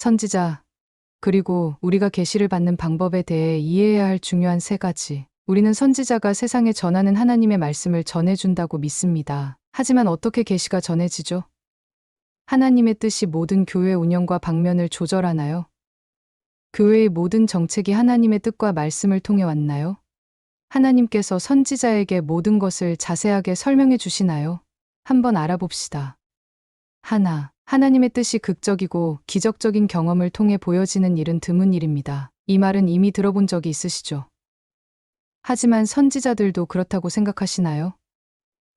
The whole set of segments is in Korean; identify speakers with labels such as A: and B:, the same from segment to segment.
A: 선지자, 그리고 우리가 계시를 받는 방법에 대해 이해해야 할 중요한 세 가지. 우리는 선지자가 세상에 전하는 하나님의 말씀을 전해준다고 믿습니다. 하지만 어떻게 계시가 전해지죠? 하나님의 뜻이 모든 교회 운영과 방면을 조절하나요? 교회의 모든 정책이 하나님의 뜻과 말씀을 통해 왔나요? 하나님께서 선지자에게 모든 것을 자세하게 설명해 주시나요? 한번 알아봅시다. 하나님의 뜻이 극적이고 기적적인 경험을 통해 보여지는 일은 드문 일입니다. 이 말은 이미 들어본 적이 있으시죠? 하지만 선지자들도 그렇다고 생각하시나요?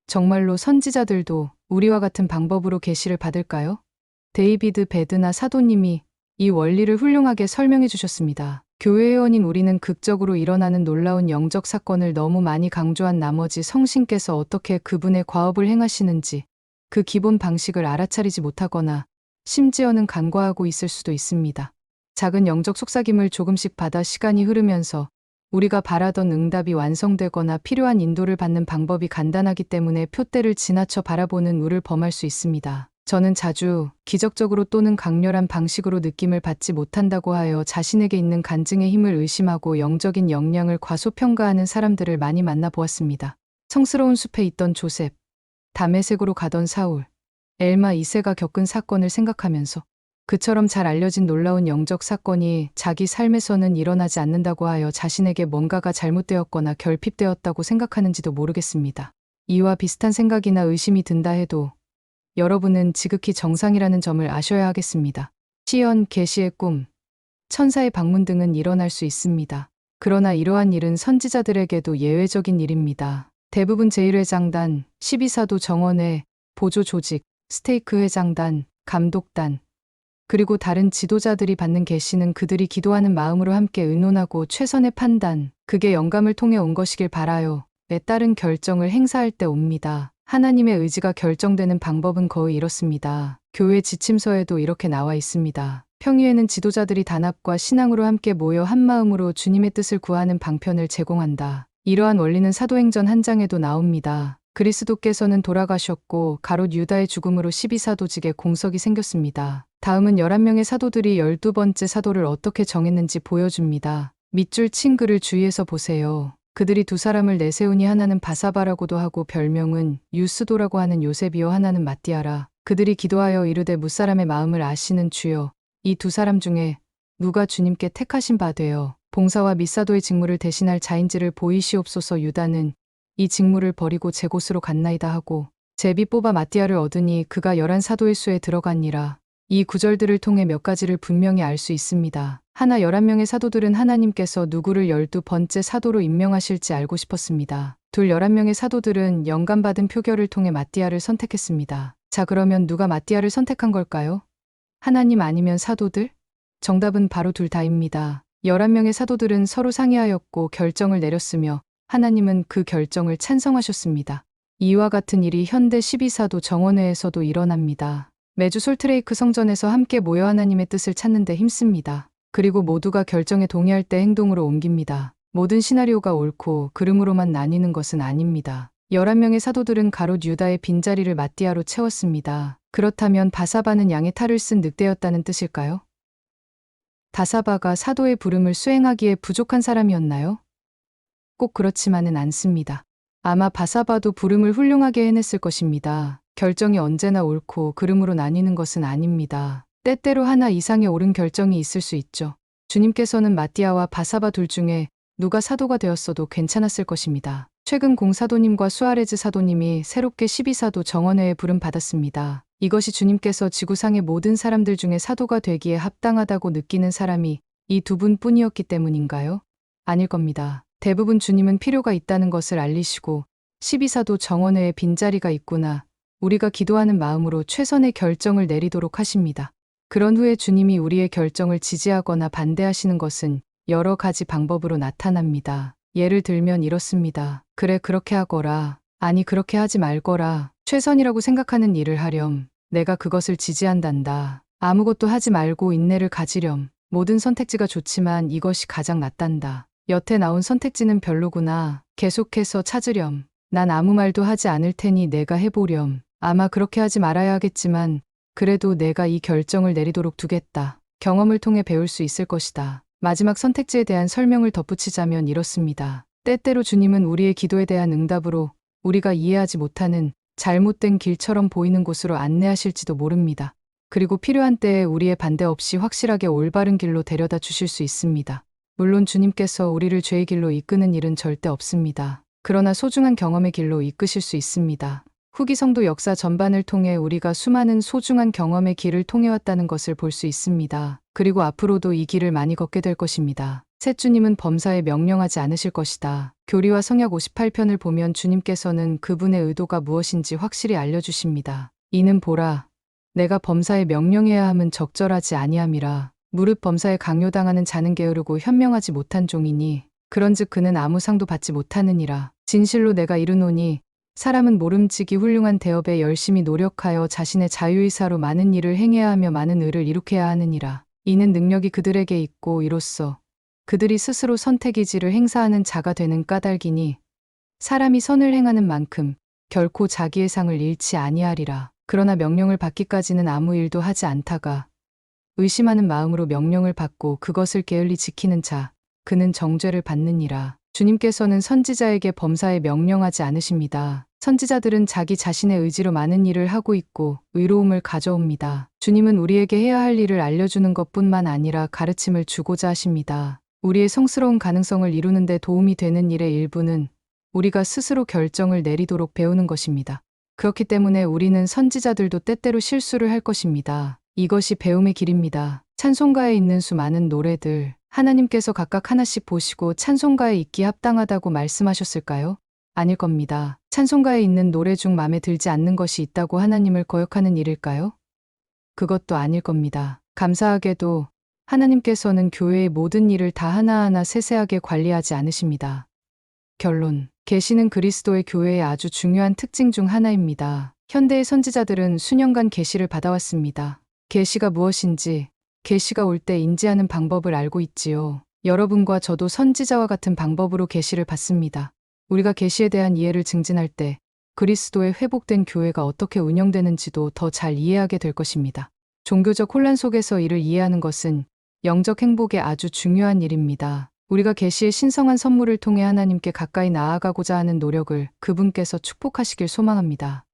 A: 정말로 선지자들도 우리와 같은 방법으로 계시를 받을까요? 데이비드 베드나 사도님이 이 원리를 훌륭하게 설명해 주셨습니다. 교회 회원인 우리는 극적으로 일어나는 놀라운 영적 사건을 너무 많이 강조한 나머지 성신께서 어떻게 그분의 과업을 행하시는지 그 기본 방식을 알아차리지 못하거나 심지어는 간과하고 있을 수도 있습니다. 작은 영적 속삭임을 조금씩 받아 시간이 흐르면서 우리가 바라던 응답이 완성되거나 필요한 인도를 받는 방법이 간단하기 때문에 표대를 지나쳐 바라보는 우를 범할 수 있습니다. 저는 자주 기적적으로 또는 강렬한 방식으로 느낌을 받지 못한다고 하여 자신에게 있는 간증의 힘을 의심하고 영적인 역량을 과소평가하는 사람들을 많이 만나보았습니다. 성스러운 숲에 있던 조셉, 다메섹으로 가던 사울, 엘마 2세가 겪은 사건을 생각하면서 그처럼 잘 알려진 놀라운 영적 사건이 자기 삶에서는 일어나지 않는다고 하여 자신에게 뭔가가 잘못되었거나 결핍되었다고 생각하는지도 모르겠습니다. 이와 비슷한 생각이나 의심이 든다 해도 여러분은 지극히 정상이라는 점을 아셔야 하겠습니다. 시연, 계시의 꿈, 천사의 방문 등은 일어날 수 있습니다. 그러나 이러한 일은 선지자들에게도 예외적인 일입니다. 대부분 제1회장단, 12사도 정원회, 보조조직, 스테이크 회장단, 감독단, 그리고 다른 지도자들이 받는 계시는 그들이 기도하는 마음으로 함께 의논하고 최선의 판단, 그게 영감을 통해 온 것이길 바라요. 에 따른 결정을 행사할 때 옵니다. 하나님의 의지가 결정되는 방법은 거의 이렇습니다. 교회 지침서에도 이렇게 나와 있습니다. 평의에는 지도자들이 단합과 신앙으로 함께 모여 한마음으로 주님의 뜻을 구하는 방편을 제공한다. 이러한 원리는 사도행전 한 장에도 나옵니다. 그리스도께서는 돌아가셨고 가롯 유다의 죽음으로 12사도직에 공석이 생겼습니다. 다음은 11명의 사도들이 12번째 사도를 어떻게 정했는지 보여줍니다. 밑줄 친 글을 주의해서 보세요. 그들이 두 사람을 내세우니 하나는 바사바라고도 하고 별명은 유스도라고 하는 요셉이요 하나는 마띠아라. 그들이 기도하여 이르되 무사람의 마음을 아시는 주여, 이 두 사람 중에 누가 주님께 택하신 바 되어 봉사와 밑사도의 직무를 대신할 자인지를 보이시옵소서. 유다는 이 직무를 버리고 제 곳으로 갔나이다 하고 제비 뽑아 마띠아를 얻으니 그가 11사도의 수에 들어가니라. 이 구절들을 통해 몇 가지를 분명히 알 수 있습니다. 하나, 11명의 사도들은 하나님께서 누구를 12번째 사도로 임명하실지 알고 싶었습니다. 둘, 11명의 사도들은 영감받은 표결을 통해 마띠아를 선택했습니다. 자, 그러면 누가 마띠아를 선택한 걸까요? 하나님 아니면 사도들? 정답은 바로 둘 다입니다. 11명의 사도들은 서로 상의하였고 결정을 내렸으며 하나님은 그 결정을 찬성하셨습니다. 이와 같은 일이 현대 12사도 정원회에서도 일어납니다. 매주 솔트레이크 성전에서 함께 모여 하나님의 뜻을 찾는 데 힘씁니다. 그리고 모두가 결정에 동의할 때 행동으로 옮깁니다. 모든 시나리오가 옳고 그름으로만 나뉘는 것은 아닙니다. 11명의 사도들은 가롯 유다의 빈자리를 마띠아로 채웠습니다. 그렇다면 바사바는 양의 탈을 쓴 늑대였다는 뜻일까요? 바사바가 사도의 부름을 수행하기에 부족한 사람이었나요? 꼭 그렇지만은 않습니다. 아마 바사바도 부름을 훌륭하게 해냈을 것입니다. 결정이 언제나 옳고 그름으로 나뉘는 것은 아닙니다. 때때로 하나 이상의 옳은 결정이 있을 수 있죠. 주님께서는 마띠아와 바사바 둘 중에 누가 사도가 되었어도 괜찮았을 것입니다. 최근 공사도님과 수아레즈 사도님이 새롭게 12사도 정원회에 부름 받았습니다. 이것이 주님께서 지구상의 모든 사람들 중에 사도가 되기에 합당하다고 느끼는 사람이 이 두 분뿐이었기 때문인가요? 아닐 겁니다. 대부분 주님은 필요가 있다는 것을 알리시고 12사도 정원회에 빈자리가 있구나, 우리가 기도하는 마음으로 최선의 결정을 내리도록 하십니다. 그런 후에 주님이 우리의 결정을 지지하거나 반대하시는 것은 여러 가지 방법으로 나타납니다. 예를 들면 이렇습니다. 그래, 그렇게 하거라. 아니, 그렇게 하지 말거라. 최선이라고 생각하는 일을 하렴. 내가 그것을 지지한단다. 아무것도 하지 말고 인내를 가지렴. 모든 선택지가 좋지만 이것이 가장 낫단다. 여태 나온 선택지는 별로구나. 계속해서 찾으렴. 난 아무 말도 하지 않을 테니 내가 해보렴. 아마 그렇게 하지 말아야 하겠지만 그래도 내가 이 결정을 내리도록 두겠다. 경험을 통해 배울 수 있을 것이다. 마지막 선택지에 대한 설명을 덧붙이자면 이렇습니다. 때때로 주님은 우리의 기도에 대한 응답으로 우리가 이해하지 못하는 잘못된 길처럼 보이는 곳으로 안내하실지도 모릅니다. 그리고 필요한 때에 우리의 반대 없이 확실하게 올바른 길로 데려다 주실 수 있습니다. 물론 주님께서 우리를 죄의 길로 이끄는 일은 절대 없습니다. 그러나 소중한 경험의 길로 이끄실 수 있습니다. 후기 성도 역사 전반을 통해 우리가 수많은 소중한 경험의 길을 통해왔다는 것을 볼 수 있습니다. 그리고 앞으로도 이 길을 많이 걷게 될 것입니다. 셋, 주님은 범사에 명령하지 않으실 것이다. 교리와 성약 58편을 보면 주님께서는 그분의 의도가 무엇인지 확실히 알려주십니다. 이는 보라, 내가 범사에 명령해야 함은 적절하지 아니함이라. 무릇 범사에 강요당하는 자는 게으르고 현명하지 못한 종이니 그런즉 그는 아무 상도 받지 못하느니라. 진실로 내가 이르노니 사람은 모름지기 훌륭한 대업에 열심히 노력하여 자신의 자유의사로 많은 일을 행해야 하며 많은 의를 이룩해야 하느니라. 이는 능력이 그들에게 있고 이로써 그들이 스스로 선택의지를 행사하는 자가 되는 까닭이니 사람이 선을 행하는 만큼 결코 자기의 상을 잃지 아니하리라. 그러나 명령을 받기까지는 아무 일도 하지 않다가 의심하는 마음으로 명령을 받고 그것을 게을리 지키는 자, 그는 정죄를 받느니라. 주님께서는 선지자에게 범사에 명령하지 않으십니다. 선지자들은 자기 자신의 의지로 많은 일을 하고 있고 의로움을 가져옵니다. 주님은 우리에게 해야 할 일을 알려주는 것뿐만 아니라 가르침을 주고자 하십니다. 우리의 성스러운 가능성을 이루는 데 도움이 되는 일의 일부는 우리가 스스로 결정을 내리도록 배우는 것입니다. 그렇기 때문에 우리는 선지자들도 때때로 실수를 할 것입니다. 이것이 배움의 길입니다. 찬송가에 있는 수많은 노래들, 하나님께서 각각 하나씩 보시고 찬송가에 있기 합당하다고 말씀하셨을까요? 아닐 겁니다. 찬송가에 있는 노래 중 마음에 들지 않는 것이 있다고 하나님을 거역하는 일일까요? 그것도 아닐 겁니다. 감사하게도 하나님께서는 교회의 모든 일을 다 하나하나 세세하게 관리하지 않으십니다. 결론, 계시는 그리스도의 교회의 아주 중요한 특징 중 하나입니다. 현대의 선지자들은 수년간 계시를 받아왔습니다. 계시가 무엇인지, 계시가 올 때 인지하는 방법을 알고 있지요. 여러분과 저도 선지자와 같은 방법으로 계시를 받습니다. 우리가 계시에 대한 이해를 증진할 때 그리스도의 회복된 교회가 어떻게 운영되는지도 더 잘 이해하게 될 것입니다. 종교적 혼란 속에서 이를 이해하는 것은 영적 행복에 아주 중요한 일입니다. 우리가 계시의 신성한 선물을 통해 하나님께 가까이 나아가고자 하는 노력을 그분께서 축복하시길 소망합니다.